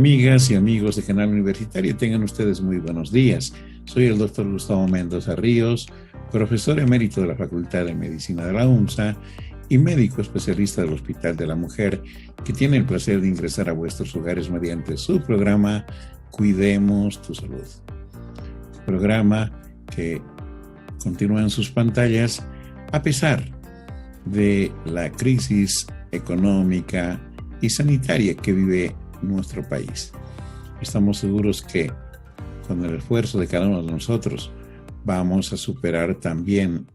Amigas y amigos de Canal Universitario, tengan ustedes muy buenos días. Soy el doctor Gustavo Mendoza Ríos, profesor emérito de la Facultad de Medicina de la UNSA y médico especialista del Hospital de la Mujer, que tiene el placer de ingresar a vuestros hogares mediante su programa Cuidemos tu Salud. Programa que continúa en sus pantallas a pesar de la crisis económica y sanitaria que vive nuestro país. Estamos seguros que con el esfuerzo de cada uno de nosotros vamos a superar también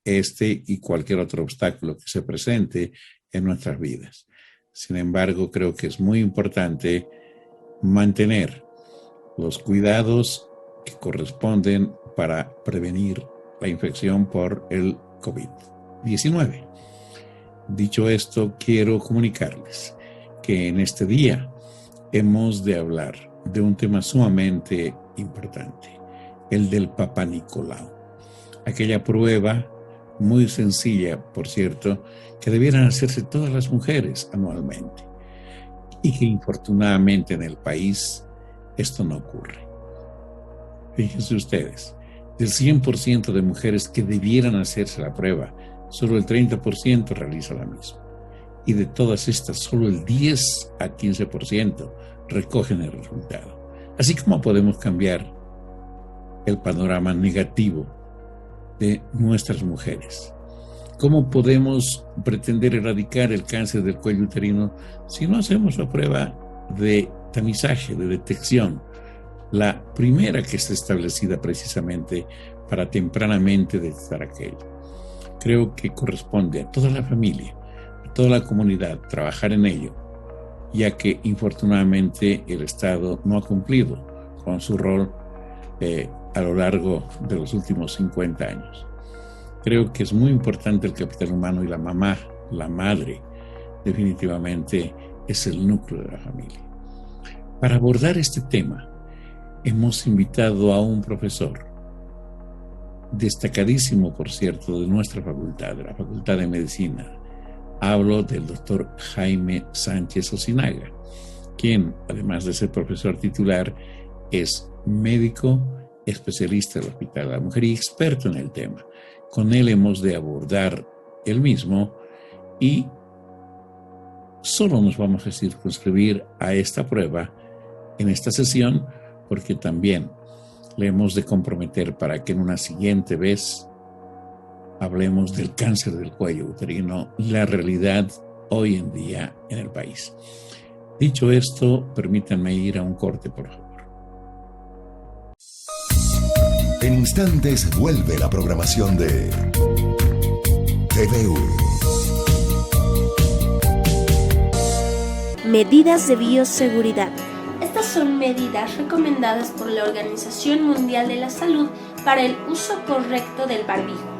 este y cualquier otro obstáculo que se presente en nuestras vidas. Sin embargo, creo que es muy importante mantener los cuidados que corresponden para prevenir la infección por el COVID-19. Dicho esto, quiero comunicarles que en este día hemos de hablar de un tema sumamente importante, el del Papá Nicolau. Aquella prueba muy sencilla, por cierto, que debieran hacerse todas las mujeres anualmente y que infortunadamente en el país esto no ocurre. Fíjense ustedes, del 100% de mujeres que debieran hacerse la prueba, solo el 30% realiza la misma. Y de todas estas, solo el 10 a 15% recogen el resultado. Así como podemos cambiar el panorama negativo de nuestras mujeres. ¿Cómo podemos pretender erradicar el cáncer del cuello uterino si no hacemos la prueba de tamizaje, de detección? La primera que está establecida precisamente para tempranamente detectar aquello. Creo que corresponde a toda la familia, a toda la comunidad trabajar en ello, ya que infortunadamente el Estado no ha cumplido con su rol a lo largo de los últimos 50 años. Creo que es muy importante el capital humano y la mamá, la madre, definitivamente es el núcleo de la familia. Para abordar este tema, hemos invitado a un profesor, destacadísimo, por cierto, de nuestra facultad, de la Facultad de Medicina. Hablo del doctor Jaime Sánchez Ozinaga, quien, además de ser profesor titular, es médico, especialista del Hospital de la Mujer y experto en el tema. Con él hemos de abordar el mismo y solo nos vamos a circunscribir a esta prueba en esta sesión, porque también le hemos de comprometer para que en una siguiente vez hablemos del cáncer del cuello uterino y la realidad hoy en día en el país. Dicho esto, permítanme ir a un corte, por favor. En instantes vuelve la programación de TVU. Medidas de bioseguridad. Estas son medidas recomendadas por la Organización Mundial de la Salud para el uso correcto del barbijo.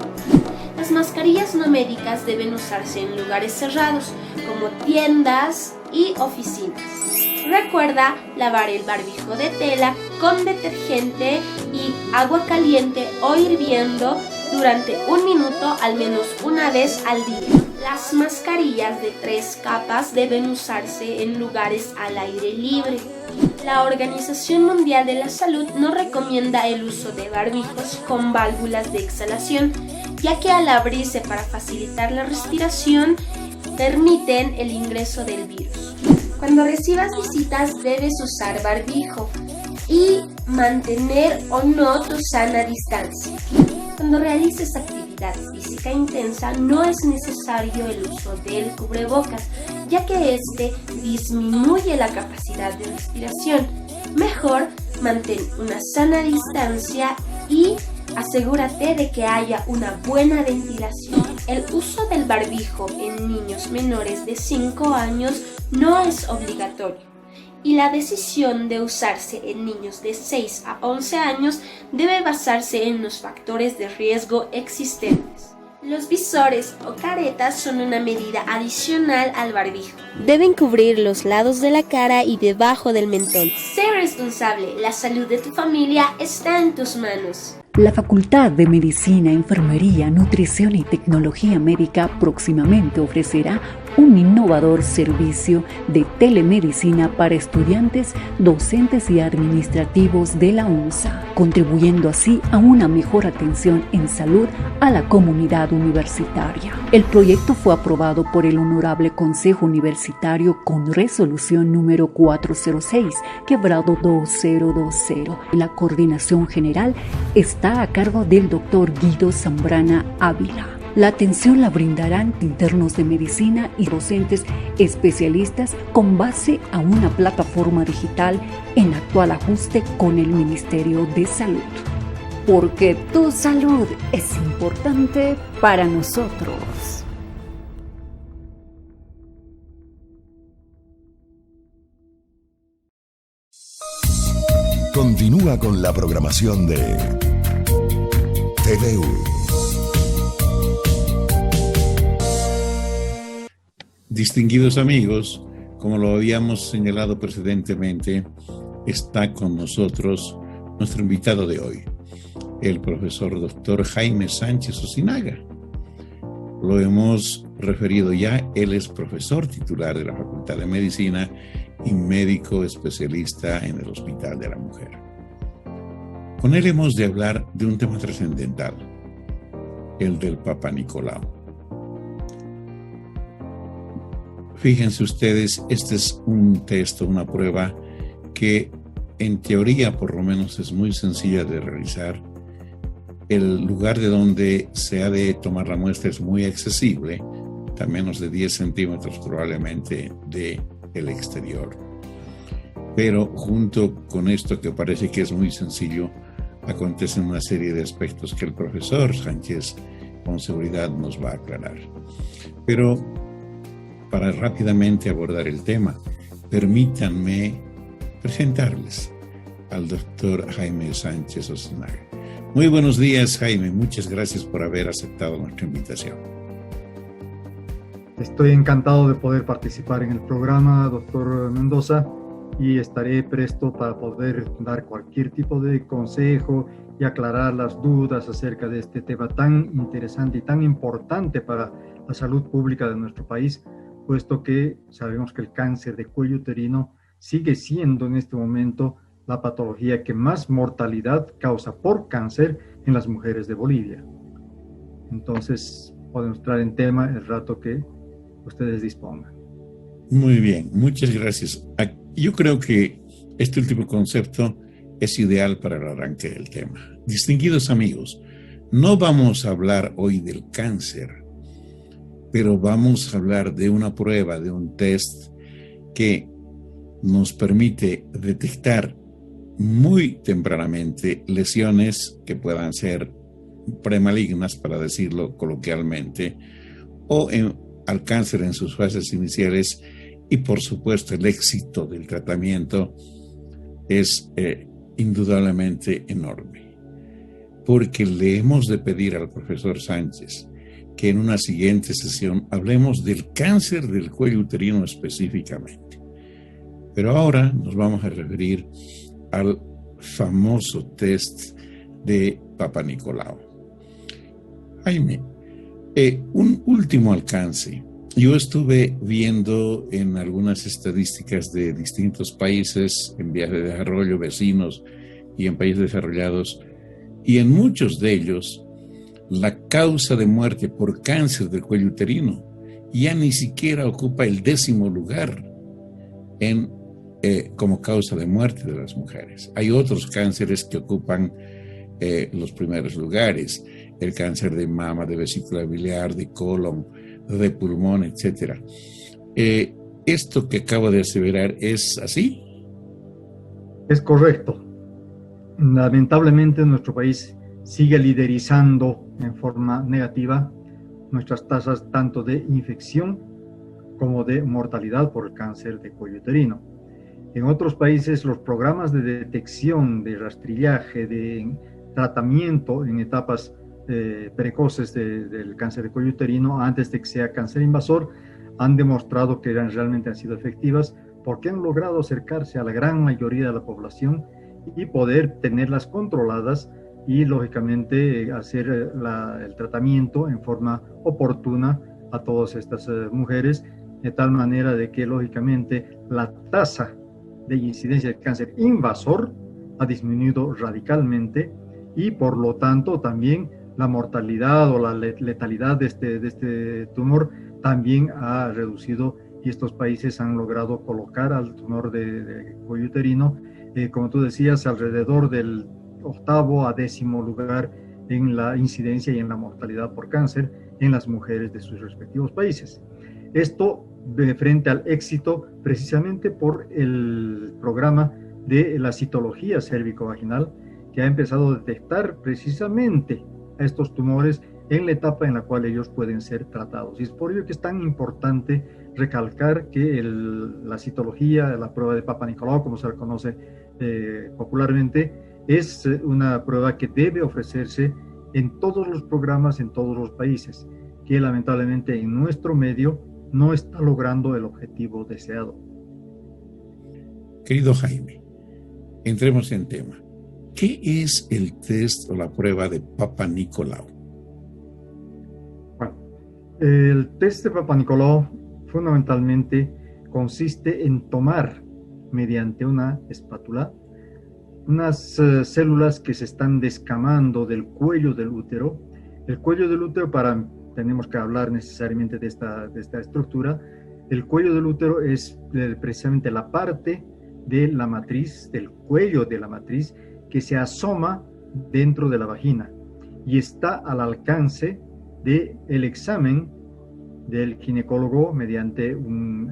Las mascarillas no médicas deben usarse en lugares cerrados, como tiendas y oficinas. Recuerda lavar el barbijo de tela con detergente y agua caliente o hirviendo durante 1 minuto al menos una vez al día. Las mascarillas de 3 capas deben usarse en lugares al aire libre. La Organización Mundial de la Salud no recomienda el uso de barbijos con válvulas de exhalación, ya que al abrirse para facilitar la respiración, permiten el ingreso del virus. Cuando recibas visitas debes usar barbijo y mantener o no tu sana distancia. Cuando realices actividad física intensa no es necesario el uso del cubrebocas, ya que este disminuye la capacidad de respiración. Mejor mantén una sana distancia y asegúrate de que haya una buena ventilación. El uso del barbijo en niños menores de 5 años no es obligatorio y la decisión de usarse en niños de 6 a 11 años debe basarse en los factores de riesgo existentes. Los visores o caretas son una medida adicional al barbijo. Deben cubrir los lados de la cara y debajo del mentón. Sé responsable, la salud de tu familia está en tus manos. La Facultad de Medicina, Enfermería, Nutrición y Tecnología Médica próximamente ofrecerá un innovador servicio de telemedicina para estudiantes, docentes y administrativos de la UNSA, contribuyendo así a una mejor atención en salud a la comunidad universitaria. El proyecto fue aprobado por el Honorable Consejo Universitario con resolución número 406/2020. La coordinación general está a cargo del Dr. Guido Zambrana Ávila. La atención la brindarán internos de medicina y docentes especialistas con base a una plataforma digital en actual ajuste con el Ministerio de Salud. Porque tu salud es importante para nosotros. Continúa con la programación de TVU. Distinguidos amigos, como lo habíamos señalado precedentemente, está con nosotros nuestro invitado de hoy, el profesor doctor Jaime Sánchez Ojinaga. Lo hemos referido ya, él es profesor titular de la Facultad de Medicina y médico especialista en el Hospital de la Mujer. Con él hemos de hablar de un tema trascendental, el del Papa Nicolau. Fíjense ustedes, este es un test, una prueba que en teoría por lo menos es muy sencilla de realizar. El lugar de donde se ha de tomar la muestra es muy accesible, a menos de 10 centímetros probablemente del exterior. Pero junto con esto que parece que es muy sencillo, acontecen una serie de aspectos que el profesor Sánchez con seguridad nos va a aclarar. Pero para rápidamente abordar el tema, permítanme presentarles al doctor Jaime Sánchez Ojinaga. Muy buenos días, Jaime. Muchas gracias por haber aceptado nuestra invitación. Estoy encantado de poder participar en el programa, doctor Mendoza, y estaré presto para poder dar cualquier tipo de consejo y aclarar las dudas acerca de este tema tan interesante y tan importante para la salud pública de nuestro país, puesto que sabemos que el cáncer de cuello uterino sigue siendo en este momento la patología que más mortalidad causa por cáncer en las mujeres de Bolivia. Entonces, podemos entrar en tema el rato que ustedes dispongan. Muy bien, muchas gracias. Yo creo que este último concepto es ideal para el arranque del tema. Distinguidos amigos, no vamos a hablar hoy del cáncer, pero vamos a hablar de una prueba, de un test que nos permite detectar muy tempranamente lesiones que puedan ser premalignas, para decirlo coloquialmente, o al cáncer en sus fases iniciales, y por supuesto el éxito del tratamiento es indudablemente enorme, porque le hemos de pedir al profesor Sánchez que en una siguiente sesión hablemos del cáncer del cuello uterino específicamente. Pero ahora nos vamos a referir al famoso test de Papa Nicolau. Jaime, un último alcance. Yo estuve viendo en algunas estadísticas de distintos países en vías de desarrollo, vecinos y en países desarrollados, y en muchos de ellos la causa de muerte por cáncer del cuello uterino ya ni siquiera ocupa el 10º lugar como causa de muerte de las mujeres. Hay otros cánceres que ocupan los primeros lugares, el cáncer de mama, de vesícula biliar, de colon, de pulmón, etc. ¿Esto que acabo de aseverar es así? Es correcto. Lamentablemente nuestro país sigue liderizando en forma negativa nuestras tasas tanto de infección como de mortalidad por el cáncer de cuello uterino. En otros países los programas de detección, de rastrillaje, de tratamiento en etapas precoces del cáncer de cuello uterino antes de que sea cáncer invasor han demostrado que realmente han sido efectivas, porque han logrado acercarse a la gran mayoría de la población y poder tenerlas controladas y lógicamente hacer el tratamiento en forma oportuna a todas estas mujeres, de tal manera de que lógicamente la tasa de incidencia de cáncer invasor ha disminuido radicalmente y por lo tanto también la mortalidad o la letalidad de este tumor también ha reducido, y estos países han logrado colocar al tumor de cuello uterino, como tú decías, alrededor del 8º a 10º lugar en la incidencia y en la mortalidad por cáncer en las mujeres de sus respectivos países. Esto de frente al éxito precisamente por el programa de la citología cérvico-vaginal, que ha empezado a detectar precisamente a estos tumores en la etapa en la cual ellos pueden ser tratados. Y es por ello que es tan importante recalcar que la citología, la prueba de Papa Nicolau, como se conoce popularmente, es una prueba que debe ofrecerse en todos los programas, en todos los países, que lamentablemente en nuestro medio no está logrando el objetivo deseado. Querido Jaime, entremos en tema. ¿Qué es el test o la prueba de Papa Nicolau? Bueno, el test de Papa Nicolau fundamentalmente consiste en tomar mediante una espátula unas células que se están descamando del cuello del útero. El cuello del útero, tenemos que hablar necesariamente de esta estructura. El cuello del útero es precisamente la parte de la matriz, del cuello de la matriz, que se asoma dentro de la vagina y está al alcance del examen del ginecólogo mediante un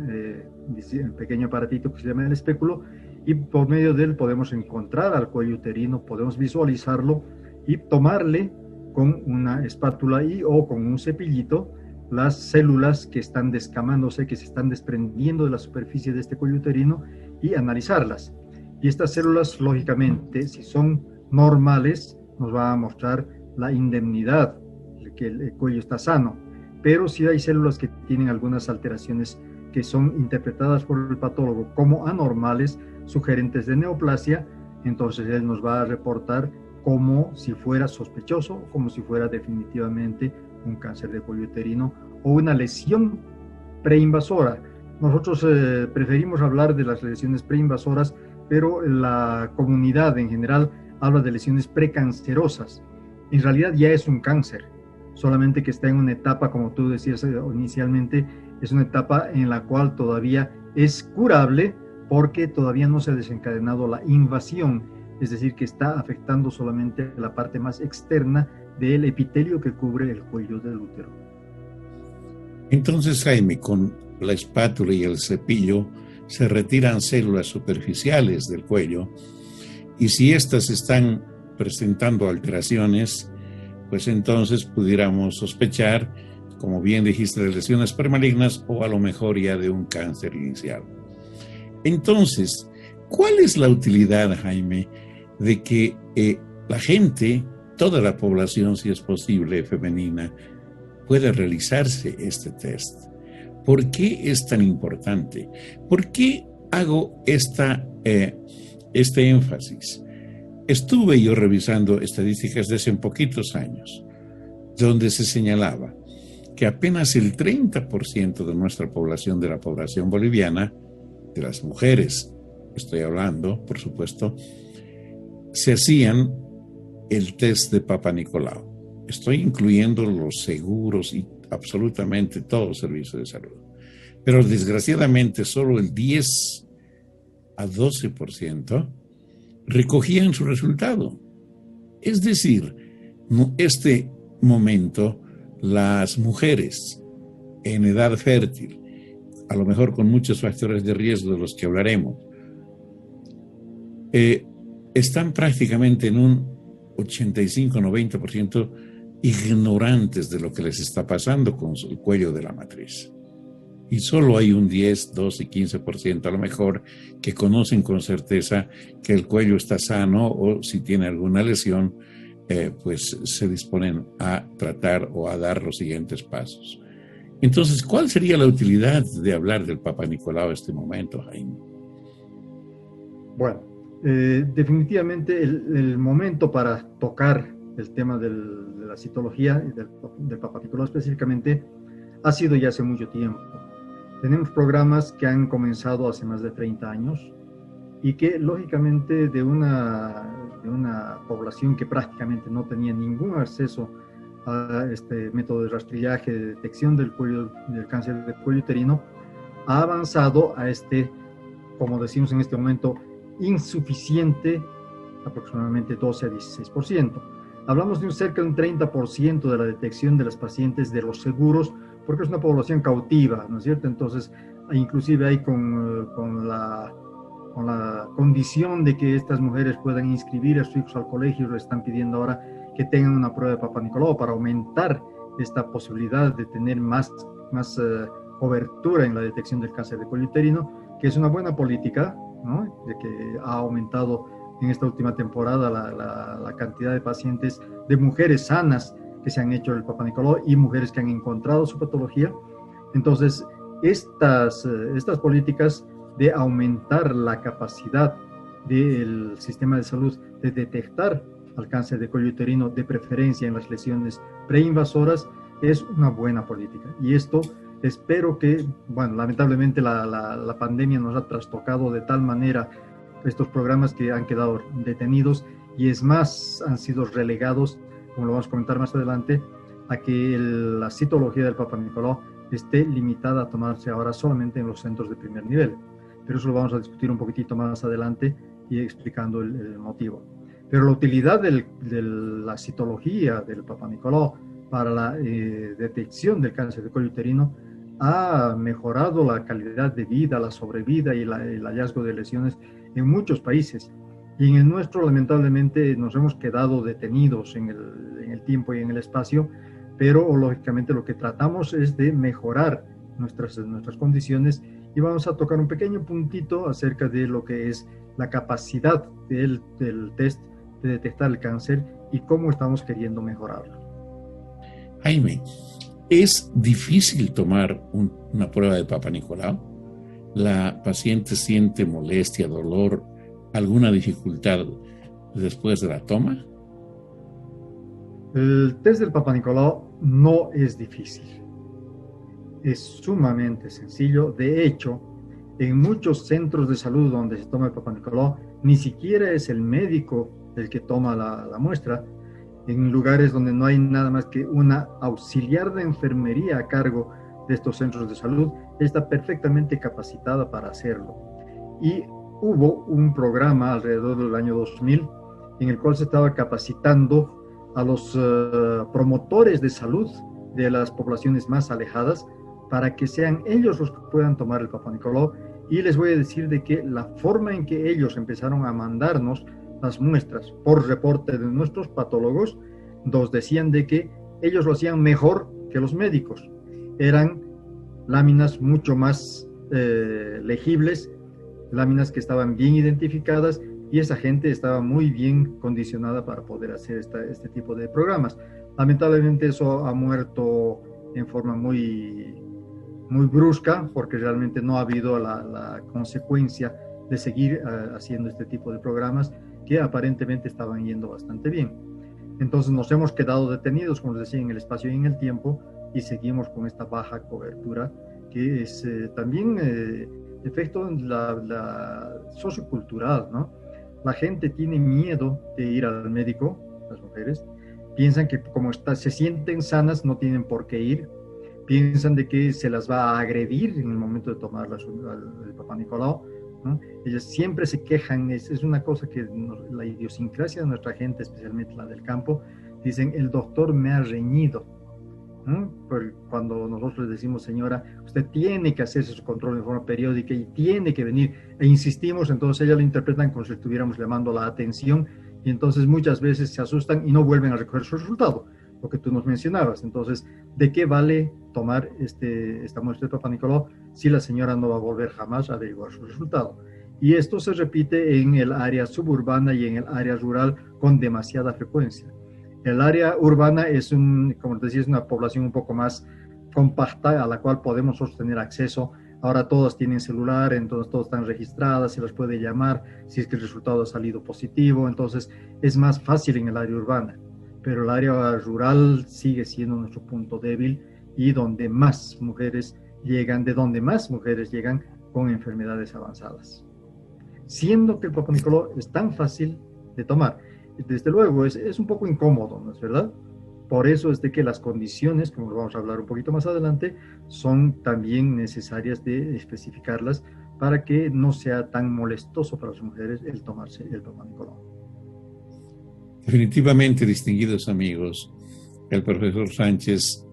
pequeño aparatito que se llama el espéculo, y por medio de él podemos encontrar al cuello uterino, podemos visualizarlo y tomarle con una espátula o con un cepillito las células que están descamándose, que se están desprendiendo de la superficie de este cuello uterino, y analizarlas. Y estas células, lógicamente, si son normales, nos va a mostrar la indemnidad, que el cuello está sano. Pero si hay células que tienen algunas alteraciones que son interpretadas por el patólogo como anormales, sugerentes de neoplasia, entonces él nos va a reportar como si fuera sospechoso, como si fuera definitivamente un cáncer de cuello uterino o una lesión preinvasora. Nosotros preferimos hablar de las lesiones preinvasoras, pero la comunidad en general habla de lesiones precancerosas. En realidad ya es un cáncer, solamente que está en una etapa, como tú decías inicialmente, es una etapa en la cual todavía es curable porque todavía no se ha desencadenado la invasión, es decir, que está afectando solamente la parte más externa del epitelio que cubre el cuello del útero. Entonces, Jaime, con la espátula y el cepillo se retiran células superficiales del cuello, y si éstas están presentando alteraciones, pues entonces pudiéramos sospechar, como bien dijiste, de lesiones premalignas o a lo mejor ya de un cáncer inicial. Entonces, ¿cuál es la utilidad, Jaime, de que la gente, toda la población, si es posible, femenina, pueda realizarse este test? ¿Por qué es tan importante? ¿Por qué hago este énfasis? Estuve yo revisando estadísticas de hace poquitos años, donde se señalaba que apenas el 30% de nuestra población, de la población boliviana, de las mujeres, estoy hablando, por supuesto, se hacían el test de Papa Nicolau. Estoy incluyendo los seguros y absolutamente todo servicio de salud. Pero desgraciadamente solo el 10 a 12% recogían su resultado. Es decir, en este momento las mujeres en edad fértil, a lo mejor con muchos factores de riesgo de los que hablaremos, están prácticamente en un 85-90% ignorantes de lo que les está pasando con el cuello de la matriz. Y solo hay un 10, 12, 15% a lo mejor que conocen con certeza que el cuello está sano, o si tiene alguna lesión, pues se disponen a tratar o a dar los siguientes pasos. Entonces, ¿cuál sería la utilidad de hablar del Papa Nicolau en este momento, Jaime? Bueno, Definitivamente el momento para tocar el tema de la citología y del Papa Nicolau específicamente ha sido ya hace mucho tiempo. Tenemos programas que han comenzado hace más de 30 años y que lógicamente de una población que prácticamente no tenía ningún acceso a este método de rastrillaje, de detección del cáncer de cuello uterino, ha avanzado a como decimos en este momento, insuficiente, aproximadamente 12 a 16%. Hablamos de cerca de un 30% de la detección de las pacientes de los seguros, porque es una población cautiva, ¿no es cierto? Entonces, inclusive hay con la condición de que estas mujeres puedan inscribir a sus hijos al colegio, le están pidiendo ahora que tengan una prueba de Papa Nicolau para aumentar esta posibilidad de tener más cobertura en la detección del cáncer de cuello uterino, que es una buena política, ¿no? De que ha aumentado en esta última temporada la cantidad de pacientes, de mujeres sanas que se han hecho el Papa Nicolau y mujeres que han encontrado su patología. Entonces, estas políticas de aumentar la capacidad del sistema de salud de detectar al cáncer de cuello uterino, de preferencia en las lesiones preinvasoras, es una buena política. Y esto espero que, bueno, lamentablemente la pandemia nos ha trastocado de tal manera estos programas que han quedado detenidos y es más, han sido relegados, como lo vamos a comentar más adelante, a que la citología del Papa Nicolau esté limitada a tomarse ahora solamente en los centros de primer nivel. Pero eso lo vamos a discutir un poquitito más adelante y explicando el motivo. Pero la utilidad de la citología del Papa Nicolau para la detección del cáncer de cuello uterino ha mejorado la calidad de vida, la sobrevida y el hallazgo de lesiones en muchos países. Y en el nuestro, lamentablemente, nos hemos quedado detenidos en el tiempo y en el espacio, pero lógicamente lo que tratamos es de mejorar nuestras condiciones y vamos a tocar un pequeño puntito acerca de lo que es la capacidad del test de detectar el cáncer y cómo estamos queriendo mejorarlo. Jaime, ¿es difícil tomar una prueba de Papa Nicolau? ¿La paciente siente molestia, dolor, alguna dificultad después de la toma? El test del Papa Nicolau no es difícil. Es sumamente sencillo. De hecho, en muchos centros de salud donde se toma el Papa Nicolau, ni siquiera es el médico el que toma la muestra. En lugares donde no hay nada más que una auxiliar de enfermería a cargo de estos centros de salud, está perfectamente capacitada para hacerlo. Y hubo un programa alrededor del año 2000 en el cual se estaba capacitando a los promotores de salud de las poblaciones más alejadas para que sean ellos los que puedan tomar el Papa Nicolau. Y les voy a decir de que la forma en que ellos empezaron a mandarnos las muestras por reporte de nuestros patólogos, nos decían de que ellos lo hacían mejor que los médicos. Eran láminas mucho más legibles, láminas que estaban bien identificadas y esa gente estaba muy bien condicionada para poder hacer este tipo de programas. Lamentablemente eso ha muerto en forma muy brusca porque realmente no ha habido la consecuencia de seguir haciendo este tipo de programas que aparentemente estaban yendo bastante bien. Entonces nos hemos quedado detenidos, como les decía, en el espacio y en el tiempo y seguimos con esta baja cobertura que es también efecto de la sociocultural, ¿no? La gente tiene miedo de ir al médico, las mujeres, piensan que como se sienten sanas no tienen por qué ir, piensan de que se las va a agredir en el momento de tomar el Papa Nicolau, ¿no? Ellas siempre se quejan, es una cosa que la idiosincrasia de nuestra gente, especialmente la del campo, dicen, el doctor me ha reñido, ¿no? Cuando nosotros les decimos, señora, usted tiene que hacerse su control de forma periódica y tiene que venir, e insistimos, entonces ellas lo interpretan como si estuviéramos llamando la atención y entonces muchas veces se asustan y no vuelven a recoger su resultado, lo que tú nos mencionabas. Entonces, ¿de qué vale tomar esta muestra de Papa Nicolau si la señora no va a volver jamás a averiguar su resultado? Y esto se repite en el área suburbana y en el área rural con demasiada frecuencia. El área urbana es, como te decía, es una población un poco más compacta a la cual podemos tener acceso Ahora todas tienen celular, entonces todas están registradas, se las puede llamar si es que el resultado ha salido positivo, entonces es más fácil en el área urbana, pero el área rural sigue siendo nuestro punto débil y donde más mujeres llegan, de donde más mujeres llegan con enfermedades avanzadas. Siendo que el Papa Nicolau es tan fácil de tomar, desde luego es un poco incómodo, ¿no es verdad? Por eso es de que las condiciones, como lo vamos a hablar un poquito más adelante, son también necesarias de especificarlas para que no sea tan molestoso para las mujeres el tomarse el Papa Nicolau. Definitivamente, distinguidos amigos, el profesor Sánchez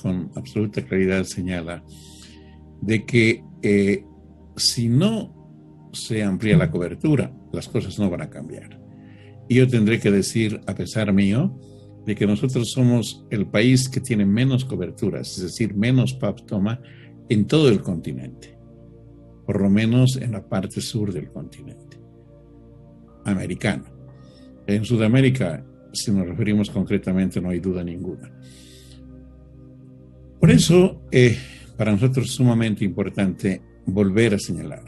con absoluta claridad señala de que si no se amplía la cobertura, las cosas no van a cambiar. Y yo tendré que decir, a pesar mío, de que nosotros somos el país que tiene menos coberturas, es decir, menos PAP toma en todo el continente, por lo menos en la parte sur del continente americano. En Sudamérica, si nos referimos concretamente, no hay duda ninguna. Por eso, para nosotros es sumamente importante volver a señalar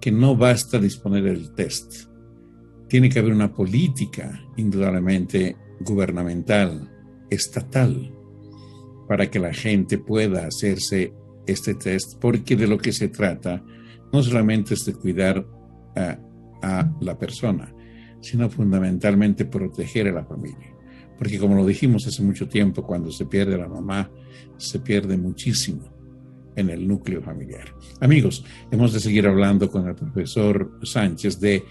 que no basta disponer del test. Tiene que haber una política, indudablemente, gubernamental, estatal, para que la gente pueda hacerse este test, porque de lo que se trata no solamente es de cuidar a la persona, sino fundamentalmente proteger a la familia. Porque como lo dijimos hace mucho tiempo, cuando se pierde a la mamá, se pierde muchísimo en el núcleo familiar. Amigos, hemos de seguir hablando con el profesor Sánchez. De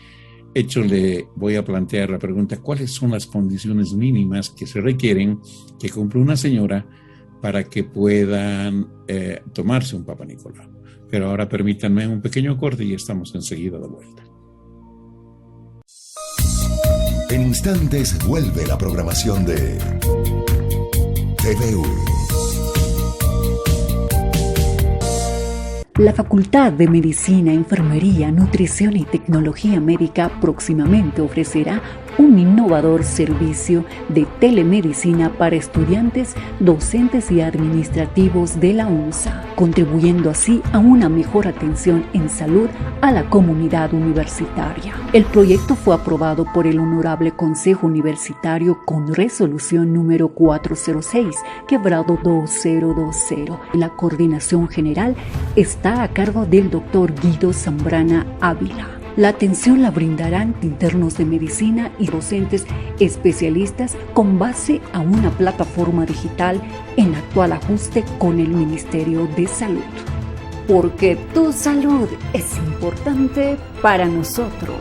hecho, le voy a plantear la pregunta: ¿cuáles son las condiciones mínimas que se requieren que cumpla una señora para que puedan tomarse un Papa Nicolau? Pero ahora permítanme un pequeño corte y estamos enseguida de vuelta. En instantes vuelve la programación de TVU. La Facultad de Medicina, Enfermería, Nutrición y Tecnología Médica próximamente ofrecerá un innovador servicio de telemedicina para estudiantes, docentes y administrativos de la UNSA, contribuyendo así a una mejor atención en salud a la comunidad universitaria. El proyecto fue aprobado por el Honorable Consejo Universitario con resolución número 406/2020. La coordinación general está a cargo del Dr. Guido Zambrana Ávila. La atención la brindarán internos de medicina y docentes especialistas con base a una plataforma digital en actual ajuste con el Ministerio de Salud. Porque tu salud es importante para nosotros.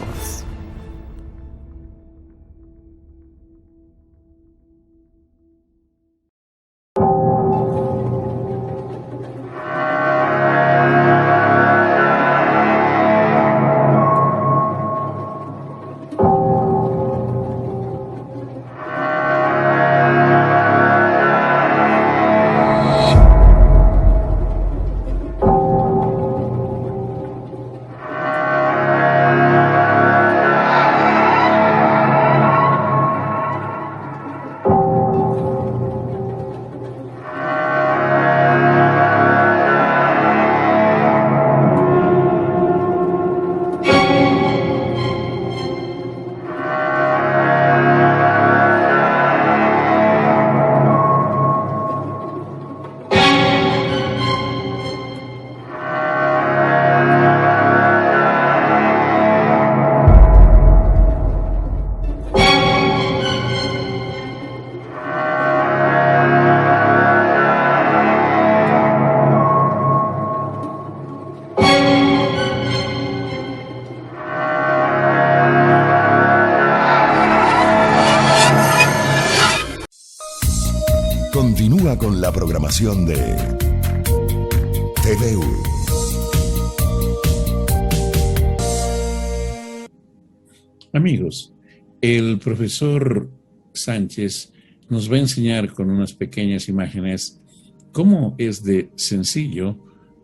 Continúa con la programación de TVU. Amigos, el profesor Sánchez nos va a enseñar con unas pequeñas imágenes cómo es de sencillo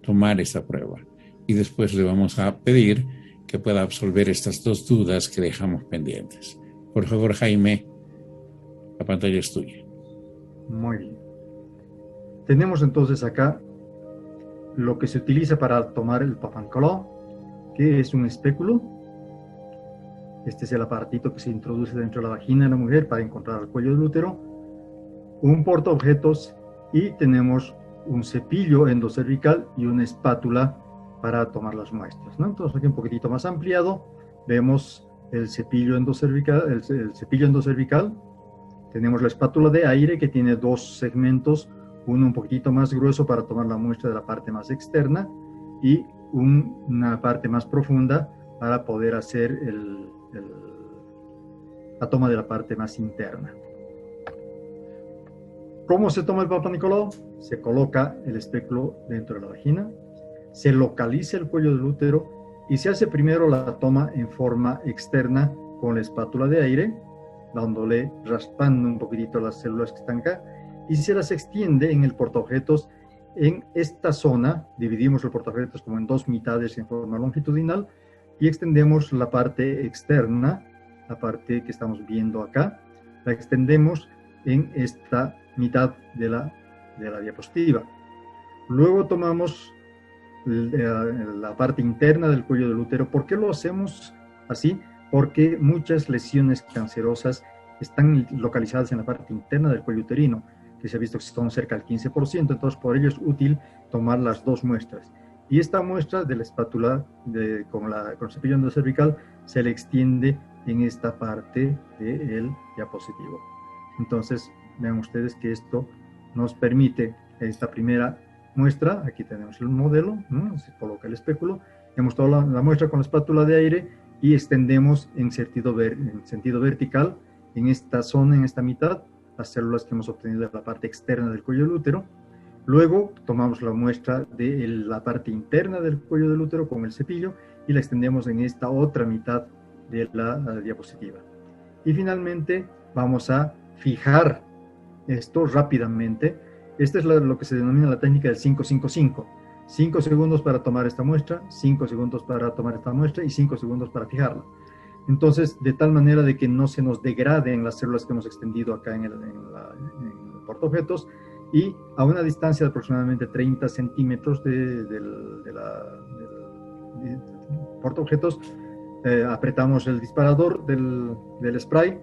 tomar esta prueba. Y después le vamos a pedir que pueda absolver estas dos dudas que dejamos pendientes. Por favor, Jaime, la pantalla es tuya. Muy bien. Tenemos entonces acá lo que se utiliza para tomar el Papa Nicolau, que es un espéculo. Este es el aparatito que se introduce dentro de la vagina de la mujer para encontrar el cuello del útero, un portaobjetos, y tenemos un cepillo endocervical y una espátula para tomar las muestras, ¿no? Entonces aquí un poquitito más ampliado vemos el cepillo endocervical, el cepillo endocervical. Tenemos la espátula de aire que tiene dos segmentos, uno un poquitito más grueso para tomar la muestra de la parte más externa y una parte más profunda para poder hacer la toma de la parte más interna. ¿Cómo se toma el Papa Nicolau? Se coloca el espéculo dentro de la vagina, se localiza el cuello del útero y se hace primero la toma en forma externa con la espátula de aire, dándole, raspando un poquitito las células que están acá, y se las extiende en el portaobjetos. En esta zona dividimos el portaobjetos como en dos mitades en forma longitudinal y extendemos la parte externa, la parte que estamos viendo acá, la extendemos en esta mitad de la diapositiva. Luego tomamos la parte interna del cuello del útero. ¿Por qué lo hacemos así? Porque muchas lesiones cancerosas están localizadas en la parte interna del cuello uterino, que se ha visto que son cerca del 15%, entonces por ello es útil tomar las dos muestras. Y esta muestra de la espátula con el cepillo endocervical se le extiende en esta parte del diapositivo. Entonces, vean ustedes que esto nos permite esta primera muestra. Aquí tenemos el modelo, ¿no? Se coloca el espéculo, hemos tomado la muestra con la espátula de aire y extendemos en sentido vertical en esta zona, en esta mitad, las células que hemos obtenido de la parte externa del cuello del útero. Luego tomamos la muestra de la parte interna del cuello del útero con el cepillo y la extendemos en esta otra mitad de la diapositiva. Y finalmente vamos a fijar esto rápidamente. Esta es lo que se denomina la técnica del 5-5-5. 5 segundos para tomar esta muestra, 5 segundos para tomar esta muestra y 5 segundos para fijarla. Entonces, de tal manera de que no se nos degraden las células que hemos extendido acá en el portaobjetos, y a una distancia de aproximadamente 30 centímetros del portaobjetos, apretamos el disparador del spray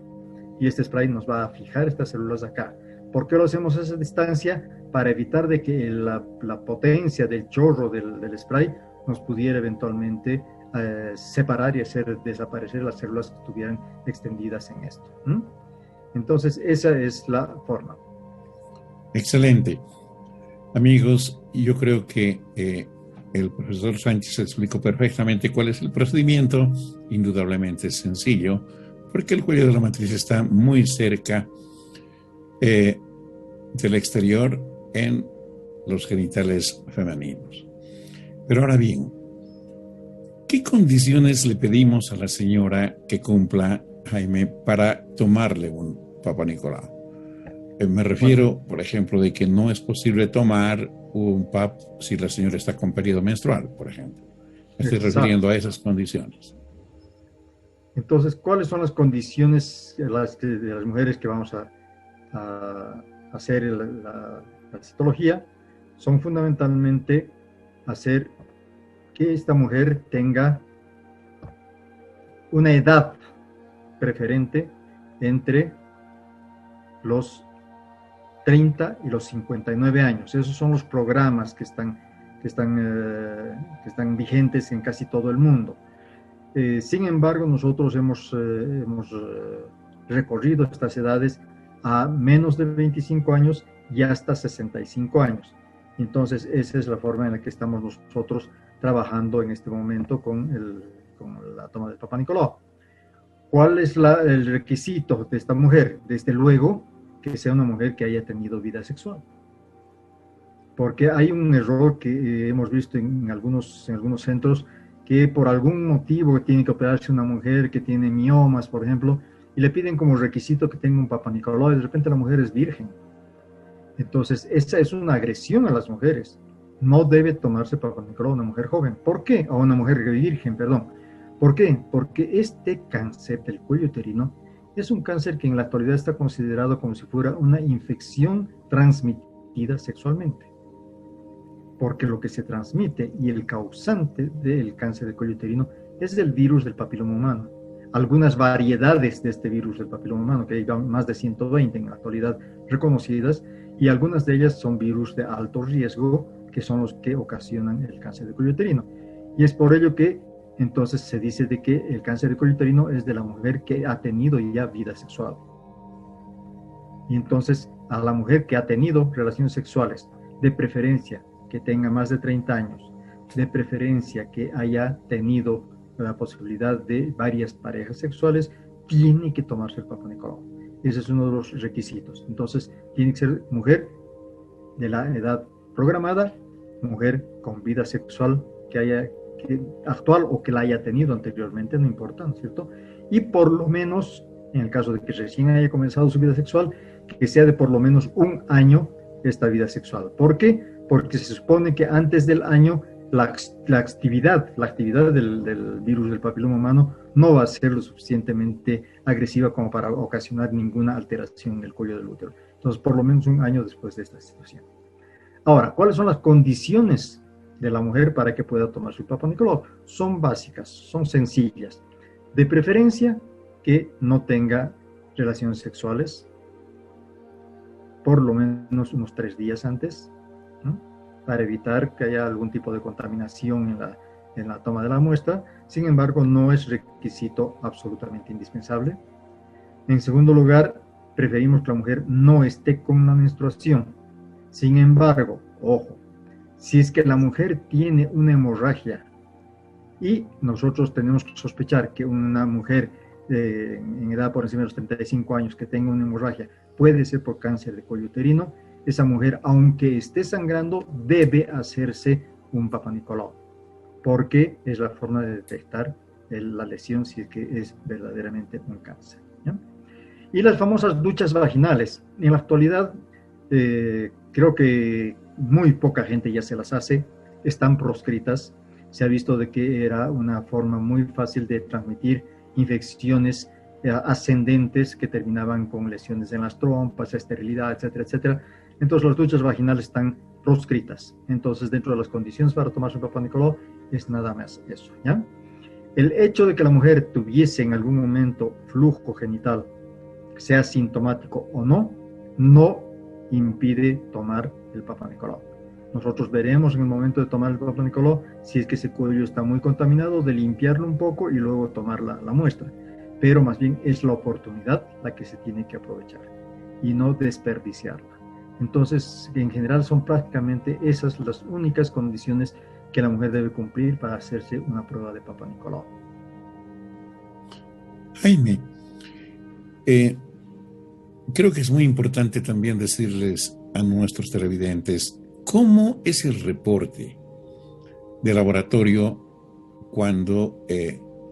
y este spray nos va a fijar estas células acá. ¿Por qué lo hacemos a esa distancia? Para evitar de que la potencia del chorro del spray nos pudiera eventualmente separar y hacer desaparecer las células que estuvieran extendidas en esto. Entonces, esa es la forma. Excelente. Amigos, yo creo que el profesor Sánchez explicó perfectamente cuál es el procedimiento. Indudablemente es sencillo, porque el cuello de la matriz está muy cerca del exterior en los genitales femeninos. Pero ahora bien, ¿qué condiciones le pedimos a la señora que cumpla, Jaime, para tomarle un Papa Nicolau? Me refiero, por ejemplo, de que no es posible tomar un PAP si la señora está con periodo menstrual, por ejemplo. Me estoy refiriendo a esas condiciones. Entonces, ¿cuáles son las condiciones de las mujeres que vamos a hacer la citología? Son fundamentalmente hacer que esta mujer tenga una edad preferente entre los 30 y los 59 años. Esos son los programas que están vigentes en casi todo el mundo. Sin embargo, nosotros hemos recorrido estas edades a menos de 25 años y hasta 65 años. Entonces, esa es la forma en la que estamos nosotros trabajando en este momento con la toma del Papa Nicolau. ¿Cuál es el requisito de esta mujer? Desde luego, que sea una mujer que haya tenido vida sexual. Porque hay un error que hemos visto en algunos centros, que por algún motivo tiene que operarse una mujer que tiene miomas, por ejemplo, y le piden como requisito que tenga un Papa Nicolau, y de repente la mujer es virgen. Entonces, esa es una agresión a las mujeres. No debe tomarse Papa Nicolau una mujer joven. ¿Por qué? O una mujer virgen, perdón. ¿Por qué? Porque este cáncer del cuello uterino es un cáncer que en la actualidad está considerado como si fuera una infección transmitida sexualmente. porque lo que se transmite y el causante del cáncer de cuello uterino es el virus del papiloma humano. Algunas variedades de este virus del papiloma humano, que hay más de 120 en la actualidad reconocidas, y algunas de ellas son virus de alto riesgo, que son los que ocasionan el cáncer de cuello uterino. Y es por ello que entonces se dice de que el cáncer de cuello uterino es de la mujer que ha tenido ya vida sexual. Y entonces a la mujer que ha tenido relaciones sexuales, de preferencia que tenga más de 30 años, de preferencia que haya tenido la posibilidad de varias parejas sexuales, tiene que tomarse el Papa Nicolau. Ese es uno de los requisitos. Entonces tiene que ser mujer de la edad programada, mujer con vida sexual actual o que la haya tenido anteriormente, no importa, ¿no es cierto? Y por lo menos, en el caso de que recién haya comenzado su vida sexual, que sea de por lo menos 1 año esta vida sexual. ¿Por qué? Porque se supone que antes del año la actividad del virus del papiloma humano no va a ser lo suficientemente agresiva como para ocasionar ninguna alteración en el cuello del útero. Entonces, por lo menos 1 año después de esta situación. Ahora, ¿cuáles son las condiciones de la mujer para que pueda tomar su Papa Nicolau? Son básicas, son sencillas. De preferencia, que no tenga relaciones sexuales por lo menos unos 3 días antes, ¿no? Para evitar que haya algún tipo de contaminación en la toma de la muestra. Sin embargo, no es requisito absolutamente indispensable. En segundo lugar, preferimos que la mujer no esté con la menstruación. Sin embargo, ojo, si es que la mujer tiene una hemorragia y nosotros tenemos que sospechar que una mujer en edad por encima de los 35 años que tenga una hemorragia puede ser por cáncer de cuello uterino, esa mujer, aunque esté sangrando, debe hacerse un Papa Nicolau, porque es la forma de detectar la lesión si es que es verdaderamente un cáncer, ¿ya? Y las famosas duchas vaginales. En la actualidad, creo que muy poca gente ya se las hace, están proscritas. Se ha visto de que era una forma muy fácil de transmitir infecciones ascendentes que terminaban con lesiones en las trompas, esterilidad, etcétera, etcétera. Entonces las duchas vaginales están proscritas. Entonces, dentro de las condiciones para tomar su Papa Nicolau es nada más eso, ¿ya? El hecho de que la mujer tuviese en algún momento flujo genital, sea sintomático o no, no impide tomar el Papa Nicolau. Nosotros veremos en el momento de tomar el Papa Nicolau si es que ese cuello está muy contaminado, de limpiarlo un poco y luego tomar la muestra. Pero más bien es la oportunidad la que se tiene que aprovechar y no desperdiciarla. Entonces, en general son prácticamente esas las únicas condiciones que la mujer debe cumplir para hacerse una prueba de Papa Nicolau. Jaime, creo que es muy importante también decirles a nuestros televidentes cómo es el reporte de laboratorio cuando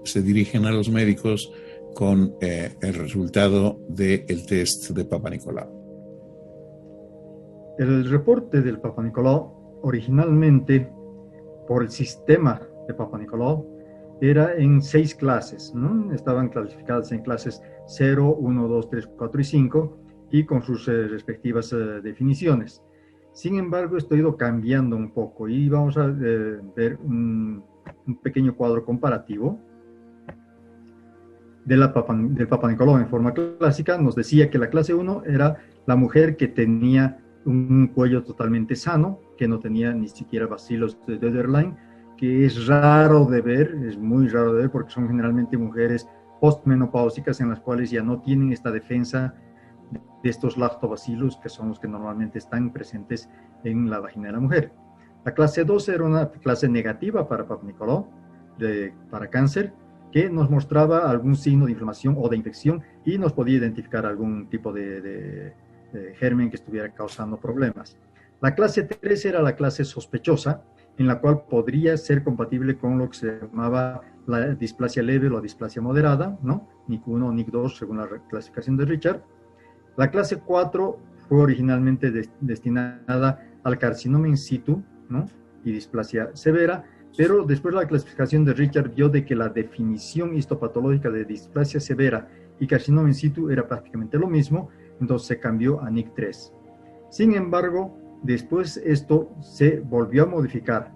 se dirigen a los médicos con el resultado del test de Papa Nicolau. El reporte del Papa Nicolau, originalmente por el sistema de Papa Nicolau, era en 6 clases, ¿no? Estaban clasificadas en clases 0, 1, 2, 3, 4 y 5, y con sus respectivas definiciones. Sin embargo, esto ha ido cambiando un poco y vamos a ver un pequeño cuadro comparativo del Papa Nicolau en forma clásica. Nos decía que la clase 1 era la mujer que tenía un cuello totalmente sano, que no tenía ni siquiera bacilos de Döderlein, que es raro de ver, es muy raro de ver porque son generalmente mujeres postmenopáusicas en las cuales ya no tienen esta defensa de estos lactobacilos que son los que normalmente están presentes en la vagina de la mujer. La clase 2 era una clase negativa para Papa Nicolau, para cáncer, que nos mostraba algún signo de inflamación o de infección y nos podía identificar algún tipo de germen que estuviera causando problemas. La clase 3 era la clase sospechosa, en la cual podría ser compatible con lo que se llamaba la displasia leve o la displasia moderada, ¿no? NIC1 o NIC2 según la clasificación de Richard. La clase 4 fue originalmente destinada al carcinoma in situ, ¿no? Y displasia severa, pero después la clasificación de Richard vio de que la definición histopatológica de displasia severa y carcinoma in situ era prácticamente lo mismo, entonces se cambió a NIC3. Sin embargo, Después esto se volvió a modificar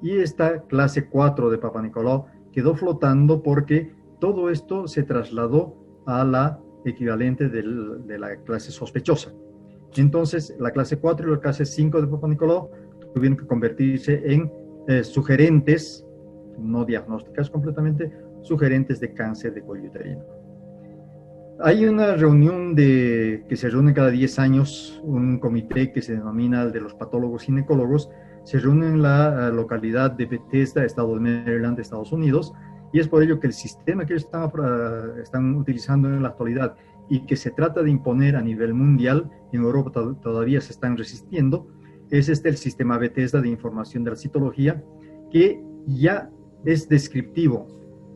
y esta clase 4 de Papa Nicolau quedó flotando porque todo esto se trasladó a la equivalente de la clase sospechosa. Entonces, la clase 4 y la clase 5 de Papa Nicolau tuvieron que convertirse en sugerentes, no diagnósticas completamente, sugerentes de cáncer de cuello uterino. Hay una reunión que se reúne cada 10 años, un comité que se denomina el de los patólogos ginecólogos, se reúne en la localidad de Bethesda, estado de Maryland, Estados Unidos, y es por ello que el sistema que ellos están utilizando en la actualidad y que se trata de imponer a nivel mundial, en Europa todavía se están resistiendo, es el sistema Bethesda de información de la citología, que ya es descriptivo.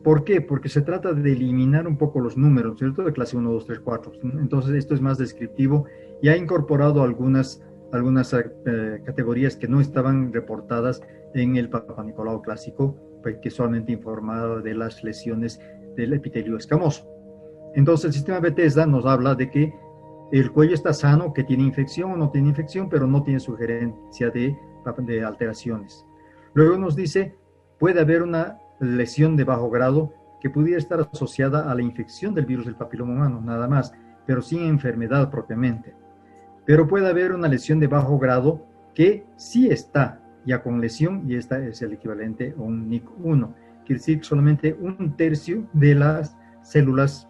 ¿Por qué? Porque se trata de eliminar un poco los números, ¿cierto? De clase 1, 2, 3, 4. Entonces esto es más descriptivo y ha incorporado algunas categorías que no estaban reportadas en el Papa Nicolau clásico, que solamente informaba de las lesiones del epitelio escamoso. Entonces el sistema Bethesda nos habla de que el cuello está sano, que tiene infección o no tiene infección, pero no tiene sugerencia de alteraciones. Luego nos dice, puede haber una lesión de bajo grado que pudiera estar asociada a la infección del virus del papiloma humano, nada más, pero sin enfermedad propiamente. Pero puede haber una lesión de bajo grado que sí está ya con lesión, y esta es el equivalente a un NIC1, quiere decir que solamente 1/3 de las células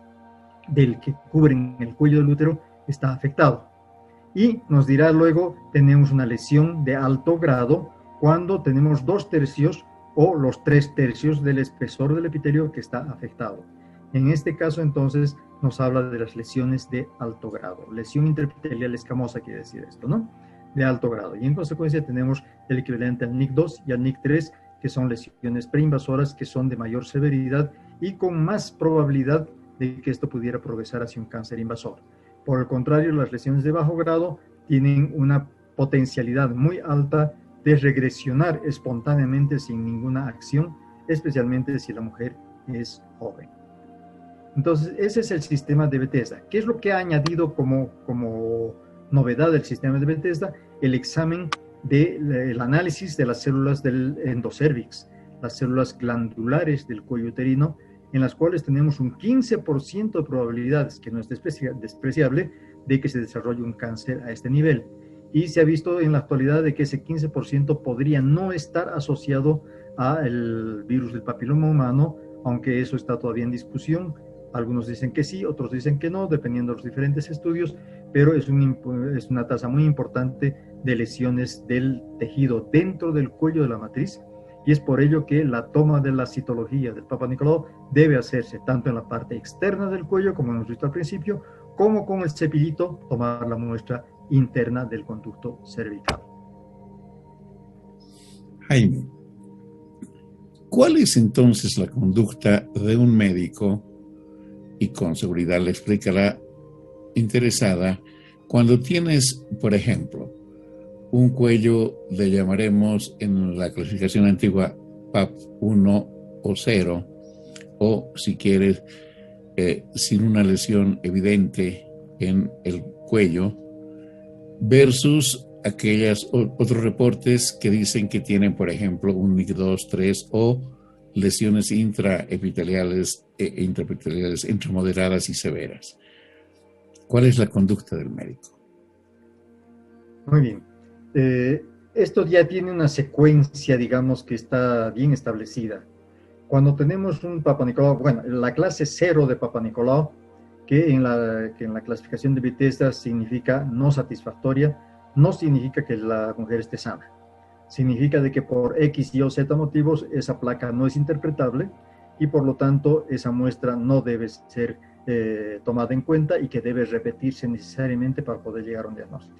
que cubren el cuello del útero está afectado. Y nos dirá luego, tenemos una lesión de alto grado cuando tenemos 2/3 o los 3/3 del espesor del epitelio que está afectado. En este caso, entonces, nos habla de las lesiones de alto grado. Lesión intraepitelial escamosa quiere decir esto, ¿no? De alto grado. Y en consecuencia tenemos el equivalente al NIC2 y al NIC3, que son lesiones preinvasoras que son de mayor severidad y con más probabilidad de que esto pudiera progresar hacia un cáncer invasor. Por el contrario, las lesiones de bajo grado tienen una potencialidad muy alta de regresionar espontáneamente sin ninguna acción, especialmente si la mujer es joven. Entonces, ese es el sistema de Bethesda. ¿Qué es lo que ha añadido como novedad del sistema de Bethesda? El examen del análisis de las células del endocérvix, las células glandulares del cuello uterino, en las cuales tenemos un 15% de probabilidades, que no es despreciable, de que se desarrolle un cáncer a este nivel. Y se ha visto en la actualidad de que ese 15% podría no estar asociado al virus del papiloma humano, aunque eso está todavía en discusión. Algunos dicen que sí, otros dicen que no, dependiendo de los diferentes estudios, pero es una tasa muy importante de lesiones del tejido dentro del cuello de la matriz, y es por ello que la toma de la citología del Papa Nicolau debe hacerse tanto en la parte externa del cuello, como hemos visto al principio, como con el cepillito, tomar la muestra interna del conducto cervical. Jaime, ¿cuál es entonces la conducta de un médico, y con seguridad le explicará interesada, cuando tienes, por ejemplo, un cuello, le llamaremos en la clasificación antigua PAP 1 o 0, o si quieres, sin una lesión evidente en el cuello, versus otros reportes que dicen que tienen, por ejemplo, un NIC2, 3 o lesiones intraepiteliales e intraepiteliales entre moderadas y severas. ¿Cuál es la conducta del médico? Muy bien. Esto ya tiene una secuencia, digamos, que está bien establecida. Cuando tenemos un Papa Nicolau, bueno, la clase 0 de Papa Nicolau, que en la clasificación de Bethesda significa no satisfactoria, no significa que la mujer esté sana. Significa de que por X, Y o Z motivos esa placa no es interpretable y por lo tanto esa muestra no debe ser tomada en cuenta y que debe repetirse necesariamente para poder llegar a un diagnóstico.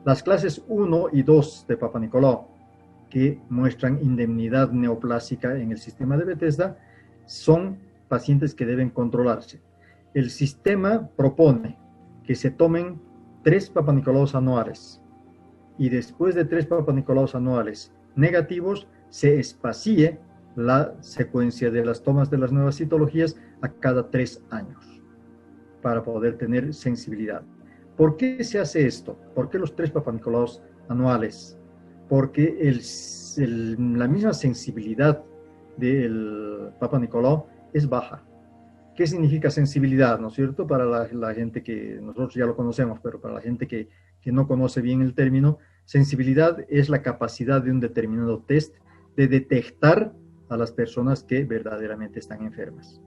Las clases 1 y 2 de Papa Nicolau, que muestran indemnidad neoplásica en el sistema de Bethesda, son pacientes que deben controlarse. El sistema propone que se tomen 3 Papa Nicolaus anuales y después de 3 Papa Nicolaus anuales negativos se espacie la secuencia de las tomas de las nuevas citologías a cada 3 años para poder tener sensibilidad. ¿Por qué se hace esto? ¿Por qué los 3 Papa Nicolaos anuales? Porque la misma sensibilidad del Papa Nicolau es baja. ¿Qué significa sensibilidad, no es cierto? Para la gente que nosotros ya lo conocemos, pero para la gente que no conoce bien el término, sensibilidad es la capacidad de un determinado test de detectar a las personas que verdaderamente están enfermas.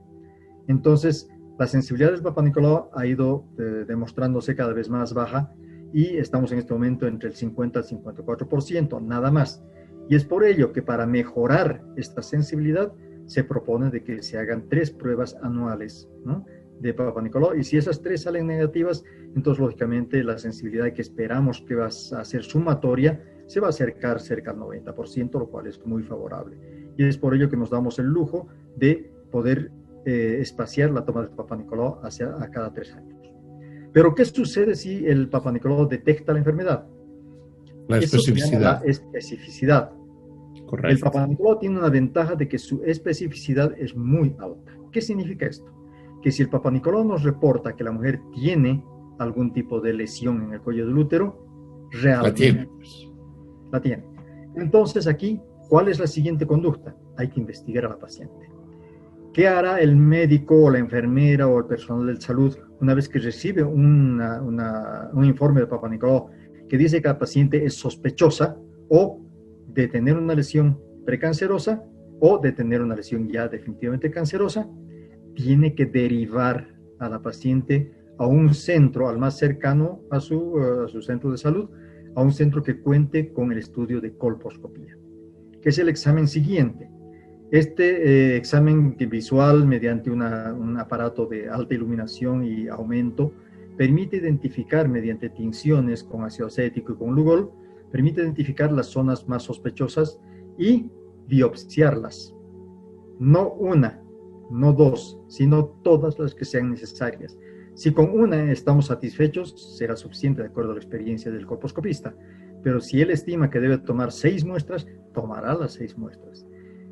Entonces, la sensibilidad del Papa Nicolau ha ido demostrándose cada vez más baja y estamos en este momento entre el 50 al 54%, nada más. Y es por ello que para mejorar esta sensibilidad se propone de que se hagan 3 pruebas anuales, ¿no?, de Papa Nicolau, y si esas 3 salen negativas, entonces lógicamente la sensibilidad que esperamos que va a ser sumatoria se va a acercar cerca al 90%, lo cual es muy favorable. Y es por ello que nos damos el lujo de poder espaciar la toma del Papa Nicolau a cada 3 años. Pero ¿qué sucede si el Papa Nicolau detecta la enfermedad? La especificidad. La especificidad. Correcto. El Papa Nicolau tiene una ventaja de que su especificidad es muy alta. ¿Qué significa esto? Que si el Papa Nicolau nos reporta que la mujer tiene algún tipo de lesión en el cuello del útero, realmente la tiene. Entonces aquí, ¿cuál es la siguiente conducta? Hay que investigar a la paciente. ¿Qué hará el médico o la enfermera o el personal de salud una vez que recibe un informe del Papa Nicolau que dice que la paciente es sospechosa o de tener una lesión precancerosa o de tener una lesión ya definitivamente cancerosa? Tiene que derivar a la paciente a un centro, al más cercano a su centro de salud, a un centro que cuente con el estudio de colposcopía, que es el examen siguiente. Este examen visual mediante un aparato de alta iluminación y aumento permite identificar mediante tinciones con ácido acético y con Lugol, permite identificar las zonas más sospechosas y biopsiarlas. No una, no 2, sino todas las que sean necesarias. Si con una estamos satisfechos, será suficiente de acuerdo a la experiencia del colposcopista. Pero si él estima que debe tomar 6 muestras, tomará las 6 muestras.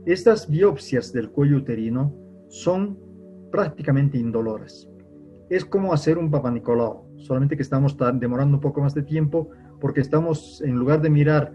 Estas biopsias del cuello uterino son prácticamente indoloras. Es como hacer un Papa Nicolau, solamente que estamos demorando un poco más de tiempo porque estamos, en lugar de mirar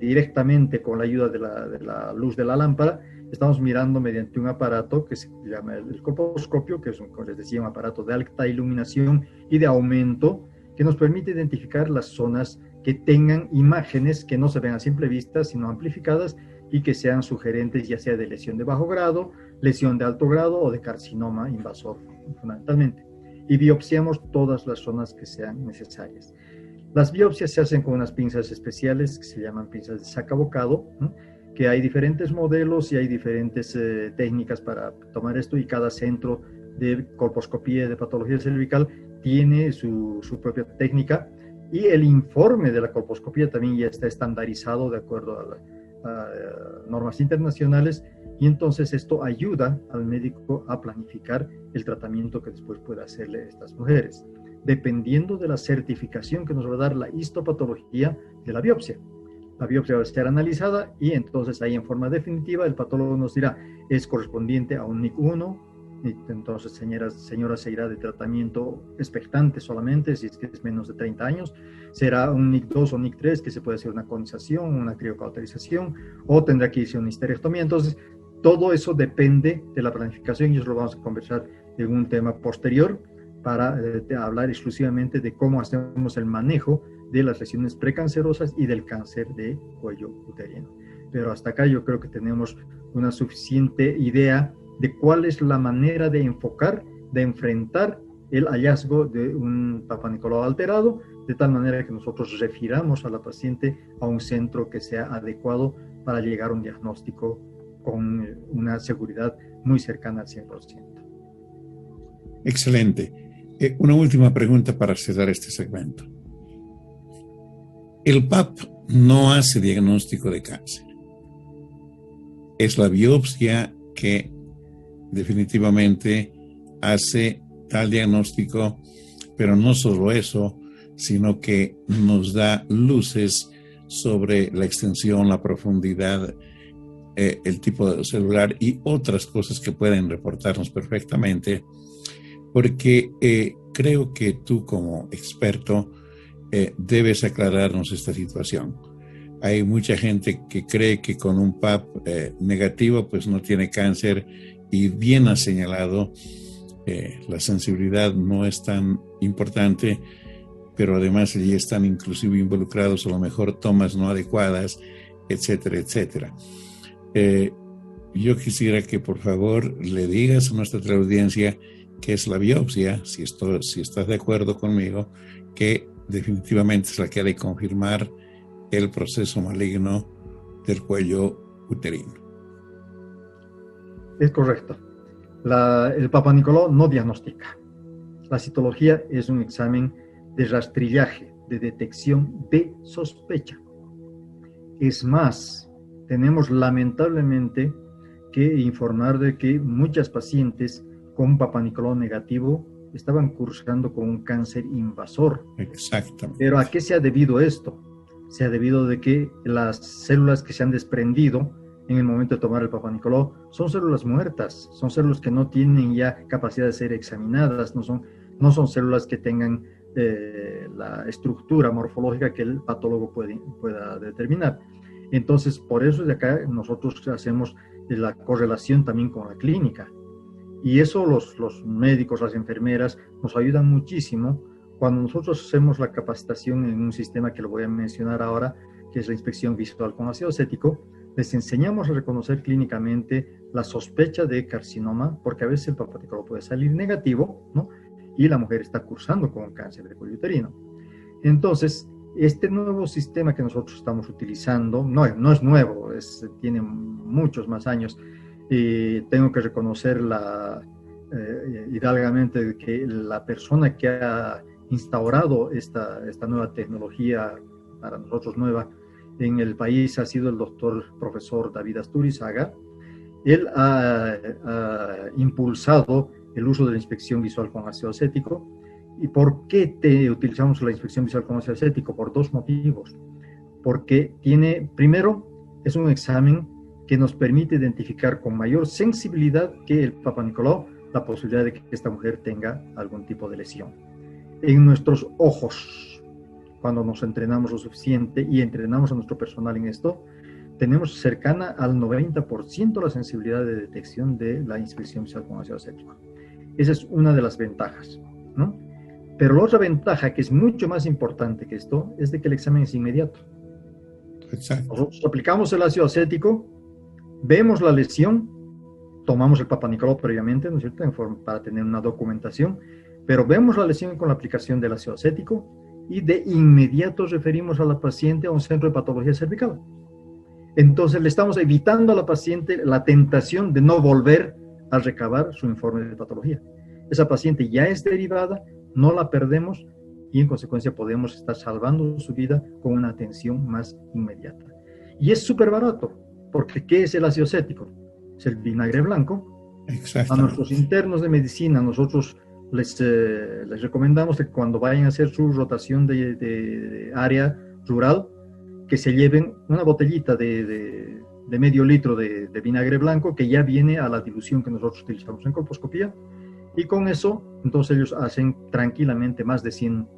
directamente con la ayuda de la luz de la lámpara, estamos mirando mediante un aparato que se llama el colposcopio, que es, como les decía, un aparato de alta iluminación y de aumento que nos permite identificar las zonas que tengan imágenes que no se ven a simple vista, sino amplificadas y que sean sugerentes ya sea de lesión de bajo grado, lesión de alto grado o de carcinoma invasor, fundamentalmente. Y biopsiamos todas las zonas que sean necesarias. Las biopsias se hacen con unas pinzas especiales que se llaman pinzas de sacabocado, ¿no?, que hay diferentes modelos y hay diferentes técnicas para tomar esto, y cada centro de colposcopía y de patología cervical tiene su propia técnica, y el informe de la colposcopía también ya está estandarizado de acuerdo a normas internacionales, y entonces esto ayuda al médico a planificar el tratamiento que después pueda hacerle a estas mujeres, dependiendo de la certificación que nos va a dar la histopatología de la biopsia. La biopsia va a estar analizada y entonces ahí en forma definitiva el patólogo nos dirá es correspondiente a un NIC1, y entonces señora se irá de tratamiento expectante solamente, si es que es menos de 30 años, será un NIC2 o NIC3 que se puede hacer una conización, una criocauterización, o tendrá que irse a una histerectomía. Entonces todo eso depende de la planificación y eso lo vamos a conversar en un tema posterior para hablar exclusivamente de cómo hacemos el manejo de las lesiones precancerosas y del cáncer de cuello uterino. Pero hasta acá yo creo que tenemos una suficiente idea de cuál es la manera de enfocar, de enfrentar el hallazgo de un Papa Nicolau alterado, de tal manera que nosotros refiramos a la paciente a un centro que sea adecuado para llegar a un diagnóstico con una seguridad muy cercana al 100%. Excelente. Una última pregunta para cerrar este segmento. El PAP no hace diagnóstico de cáncer. Es la biopsia que definitivamente hace tal diagnóstico, pero no solo eso, sino que nos da luces sobre la extensión, la profundidad, el tipo de celular y otras cosas que pueden reportarnos perfectamente porque creo que tú como experto debes aclararnos esta situación. Hay mucha gente que cree que con un PAP negativo pues no tiene cáncer, y bien has señalado, la sensibilidad no es tan importante, pero además allí están inclusive involucrados a lo mejor tomas no adecuadas, etcétera, etcétera. Yo quisiera que por favor le digas a nuestra audiencia qué es la biopsia, si estás de acuerdo conmigo, que definitivamente es la que ha de confirmar el proceso maligno del cuello uterino. Es correcto. El Papa Nicolau no diagnostica. La citología es un examen de rastrillaje, de detección de sospecha. Es más, tenemos lamentablemente que informar de que muchas pacientes con Papa Nicolau negativo estaban cursando con un cáncer invasor. Exactamente. ¿Pero a qué se ha debido esto? Se ha debido de que las células que se han desprendido en el momento de tomar el Papa Nicolau son células muertas, son células que no tienen ya capacidad de ser examinadas, no son células que tengan la estructura morfológica que el patólogo pueda determinar. Entonces, por eso de acá nosotros hacemos la correlación también con la clínica. Y eso los médicos, las enfermeras nos ayudan muchísimo cuando nosotros hacemos la capacitación en un sistema que lo voy a mencionar ahora, que es la inspección visual con ácido acético. Les enseñamos a reconocer clínicamente la sospecha de carcinoma, porque a veces el Papa Nicolau puede salir negativo, ¿no? Y la mujer está cursando con cáncer de cuello uterino. Entonces, este nuevo sistema que nosotros estamos utilizando, no es nuevo, tiene muchos más años. Tengo que reconocer hidalgamente que la persona que ha instaurado esta nueva tecnología, para nosotros nueva, en el país ha sido el doctor profesor David Asturizaga. Él ha impulsado el uso de la inspección visual con ácido acético. ¿Y por qué utilizamos la inspección visual con ácido acético? Por dos motivos. Porque primero, es un examen que nos permite identificar con mayor sensibilidad que el Papa Nicolau la posibilidad de que esta mujer tenga algún tipo de lesión. En nuestros ojos, cuando nos entrenamos lo suficiente y entrenamos a nuestro personal en esto, tenemos cercana al 90% la sensibilidad de detección de la inspección visual con ácido acético. Esa es una de las ventajas, ¿no? Pero la otra ventaja, que es mucho más importante que esto, es de que el examen es inmediato. Exacto. Nosotros aplicamos el ácido acético, vemos la lesión, tomamos el Papa Nicolau previamente, ¿no es cierto?, para tener una documentación, pero vemos la lesión con la aplicación del ácido acético y de inmediato referimos a la paciente a un centro de patología cervical. Entonces le estamos evitando a la paciente la tentación de no volver a recabar su informe de patología. Esa paciente ya es derivada, no la perdemos y en consecuencia podemos estar salvando su vida con una atención más inmediata. Y es súper barato, porque ¿qué es el ácido acético? Es el vinagre blanco. A nuestros internos de medicina nosotros les recomendamos que cuando vayan a hacer su rotación de área rural, que se lleven una botellita de medio litro de vinagre blanco que ya viene a la dilución que nosotros utilizamos en colposcopía, y con eso entonces ellos hacen tranquilamente más de 100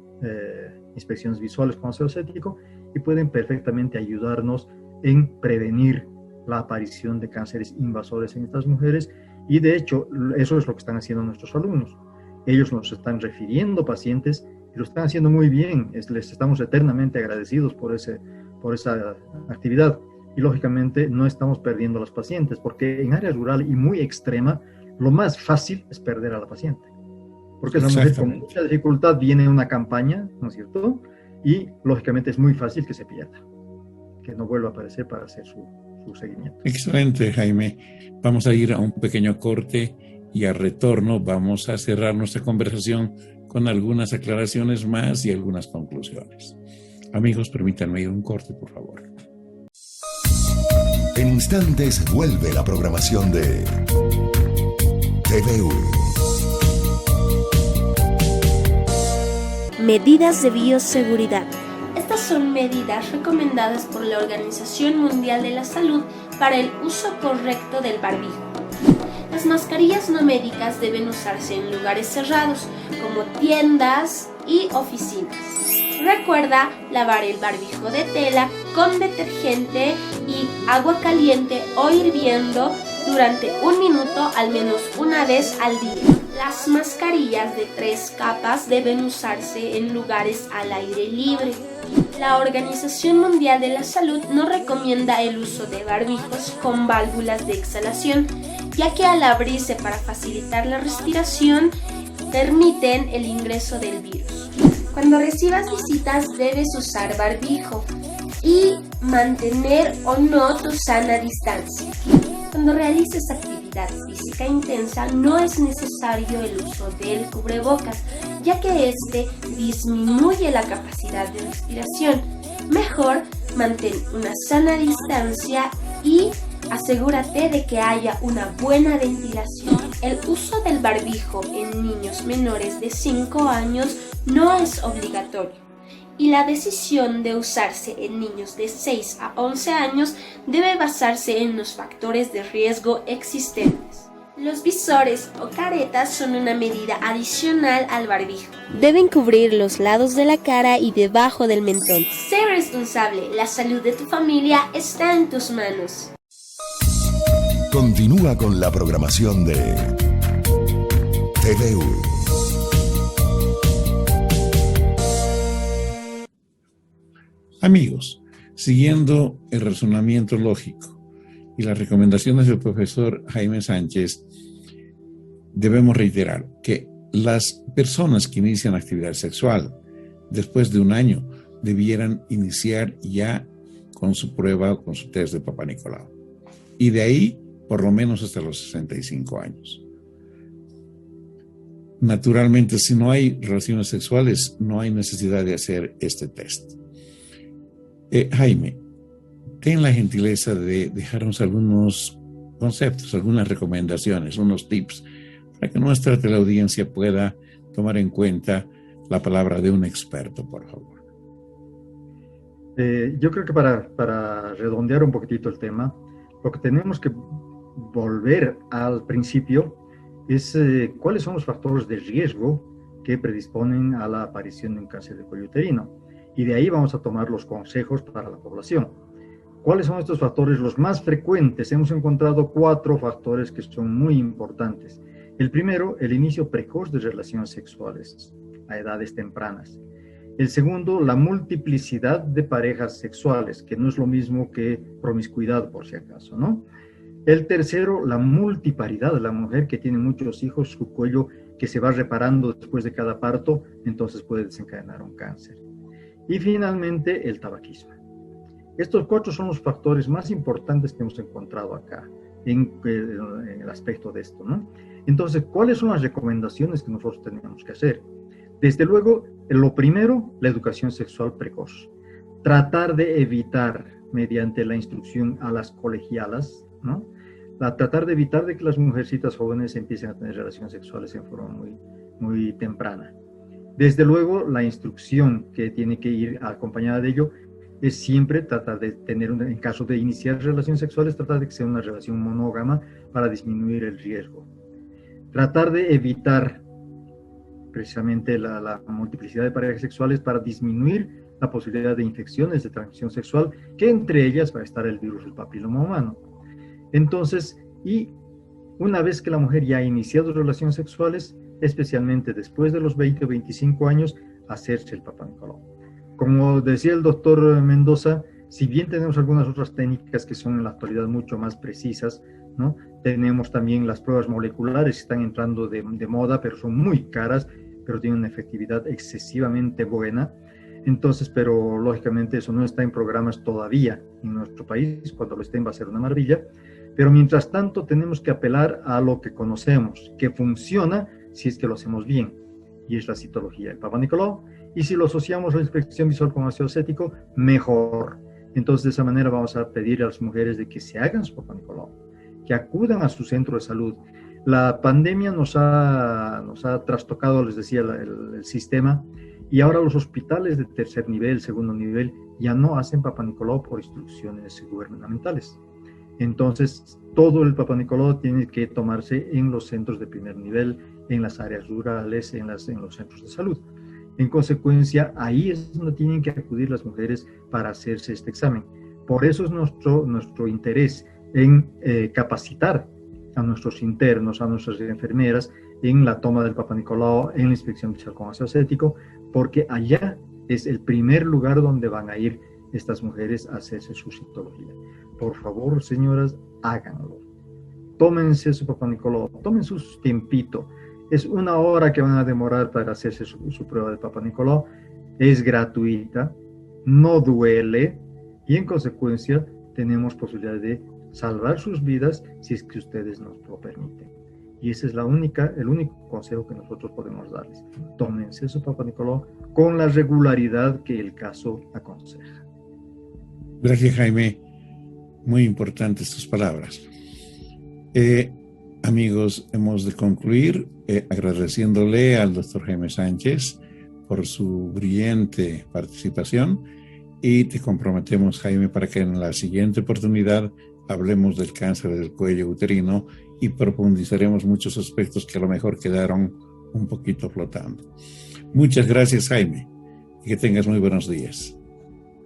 inspecciones visuales con ácido acético y pueden perfectamente ayudarnos en prevenir la aparición de cánceres invasores en estas mujeres. Y de hecho eso es lo que están haciendo nuestros alumnos. Ellos nos están refiriendo pacientes y lo están haciendo muy bien. Les estamos eternamente agradecidos por esa actividad. Y lógicamente no estamos perdiendo a los pacientes, porque en área rural y muy extrema, lo más fácil es perder a la paciente. Porque esa mujer con mucha dificultad viene en una campaña, ¿no es cierto? Y lógicamente es muy fácil que se pierda, que no vuelva a aparecer para hacer su seguimiento. Excelente, Jaime. Vamos a ir a un pequeño corte y al retorno vamos a cerrar nuestra conversación con algunas aclaraciones más y algunas conclusiones. Amigos, permítanme ir a un corte, por favor. En instantes vuelve la programación de TVU. Medidas de bioseguridad. Estas son medidas recomendadas por la Organización Mundial de la Salud para el uso correcto del barbijo. Las mascarillas no médicas deben usarse en lugares cerrados, como tiendas y oficinas. Recuerda lavar el barbijo de tela con detergente y agua caliente o hirviendo durante 1 minuto al menos una vez al día. Las mascarillas de 3 capas deben usarse en lugares al aire libre. La Organización Mundial de la Salud no recomienda el uso de barbijos con válvulas de exhalación, ya que al abrirse para facilitar la respiración, permiten el ingreso del virus. Cuando recibas visitas debes usar barbijo y mantener o no tu sana distancia. Cuando realices actividad física intensa no es necesario el uso del cubrebocas, ya que este disminuye la capacidad de respiración. Mejor mantén una sana distancia y asegúrate de que haya una buena ventilación. El uso del barbijo en niños menores de 5 años no es obligatorio, y la decisión de usarse en niños de 6 a 11 años debe basarse en los factores de riesgo existentes. Los visores o caretas son una medida adicional al barbijo. Deben cubrir los lados de la cara y debajo del mentón. Sé responsable, la salud de tu familia está en tus manos. Continúa con la programación de TVU. Amigos, siguiendo el razonamiento lógico y las recomendaciones del profesor Jaime Sánchez, debemos reiterar que las personas que inician actividad sexual después de 1 año debieran iniciar ya con su prueba o con su test de Papá Nicolau. Y de ahí, por lo menos hasta los 65 años. Naturalmente, si no hay relaciones sexuales, no hay necesidad de hacer este test. Jaime, ten la gentileza de dejarnos algunos conceptos, algunas recomendaciones, unos tips, para que nuestra teleaudiencia pueda tomar en cuenta la palabra de un experto, por favor. Yo creo que para redondear un poquitito el tema, lo que tenemos que volver al principio es cuáles son los factores de riesgo que predisponen a la aparición de un cáncer de cuello uterino. Y de ahí vamos a tomar los consejos para la población. ¿Cuáles son estos factores? Los más frecuentes. Hemos encontrado 4 factores que son muy importantes. El primero, el inicio precoz de relaciones sexuales a edades tempranas. El segundo, la multiplicidad de parejas sexuales, que no es lo mismo que promiscuidad, por si acaso, ¿no? El tercero, la multiparidad. La mujer que tiene muchos hijos, su cuello que se va reparando después de cada parto, entonces puede desencadenar un cáncer. Y finalmente, el tabaquismo. Estos 4 son los factores más importantes que hemos encontrado acá, en el aspecto de esto, ¿no? Entonces, ¿cuáles son las recomendaciones que nosotros tenemos que hacer? Desde luego, lo primero, la educación sexual precoz. Tratar de evitar, mediante la instrucción a las colegialas, ¿no? Tratar de evitar de que las mujercitas jóvenes empiecen a tener relaciones sexuales en forma muy, muy temprana. Desde luego, la instrucción que tiene que ir acompañada de ello es siempre tratar de tener, en caso de iniciar relaciones sexuales, tratar de que sea una relación monógama para disminuir el riesgo. Tratar de evitar precisamente la multiplicidad de parejas sexuales para disminuir la posibilidad de infecciones de transmisión sexual, que entre ellas va a estar el virus del papiloma humano. Entonces, y una vez que la mujer ya ha iniciado relaciones sexuales, especialmente después de los 20 o 25 años, hacerse el Papá Nicolau. Como decía el doctor Mendoza, si bien tenemos algunas otras técnicas que son en la actualidad mucho más precisas, ¿no? Tenemos también las pruebas moleculares que están entrando de moda, pero son muy caras, pero tienen una efectividad excesivamente buena. Entonces, pero lógicamente eso no está en programas todavía en nuestro país. Cuando lo estén va a ser una maravilla. Pero mientras tanto tenemos que apelar a lo que conocemos, que funciona si es que lo hacemos bien, y es la citología del Papá Nicolau, y si lo asociamos a la inspección visual con ácido acético, mejor. Entonces de esa manera vamos a pedir a las mujeres de que se hagan su Papá Nicolau, que acudan a su centro de salud. La pandemia nos ha trastocado, les decía, el sistema, y ahora los hospitales de tercer nivel, segundo nivel, ya no hacen Papá Nicolau por instrucciones gubernamentales. Entonces, todo el Papa Nicolau tiene que tomarse en los centros de primer nivel, en las áreas rurales, en los centros de salud. En consecuencia, ahí es donde tienen que acudir las mujeres para hacerse este examen. Por eso es nuestro interés en capacitar a nuestros internos, a nuestras enfermeras, en la toma del Papa Nicolau, en la inspección visual con ácido acético, porque allá es el primer lugar donde van a ir estas mujeres a hacerse su citología. Por favor, señoras, háganlo. Tómense su Papa Nicolau, tomen su tiempito. Es 1 hora que van a demorar para hacerse su prueba de Papa Nicolau. Es gratuita, no duele y en consecuencia tenemos posibilidad de salvar sus vidas si es que ustedes nos lo permiten. Y ese es el único consejo que nosotros podemos darles. Tómense su Papa Nicolau con la regularidad que el caso aconseja. Gracias, Jaime. Muy importantes tus palabras. Amigos, hemos de concluir agradeciéndole al doctor Jaime Sánchez por su brillante participación y te comprometemos, Jaime, para que en la siguiente oportunidad hablemos del cáncer del cuello uterino y profundizaremos muchos aspectos que a lo mejor quedaron un poquito flotando. Muchas gracias, Jaime, y que tengas muy buenos días.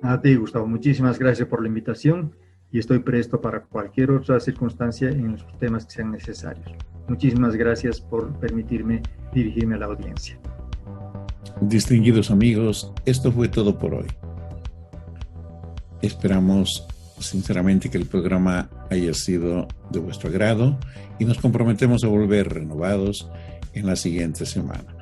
A ti, Gustavo, muchísimas gracias por la invitación y estoy presto para cualquier otra circunstancia en los temas que sean necesarios. Muchísimas gracias por permitirme dirigirme a la audiencia. Distinguidos amigos, esto fue todo por hoy. Esperamos sinceramente que el programa haya sido de vuestro agrado y nos comprometemos a volver renovados en la siguiente semana.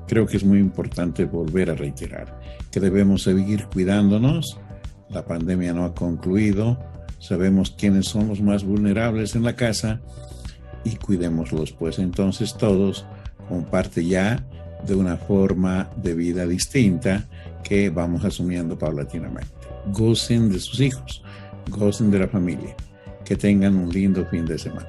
Creo que es muy importante volver a reiterar que debemos seguir cuidándonos. La pandemia no ha concluido. Sabemos quiénes son los más vulnerables en la casa y cuidémoslos, pues entonces todos como parte ya de una forma de vida distinta que vamos asumiendo paulatinamente. Gocen de sus hijos, gocen de la familia. Que tengan un lindo fin de semana.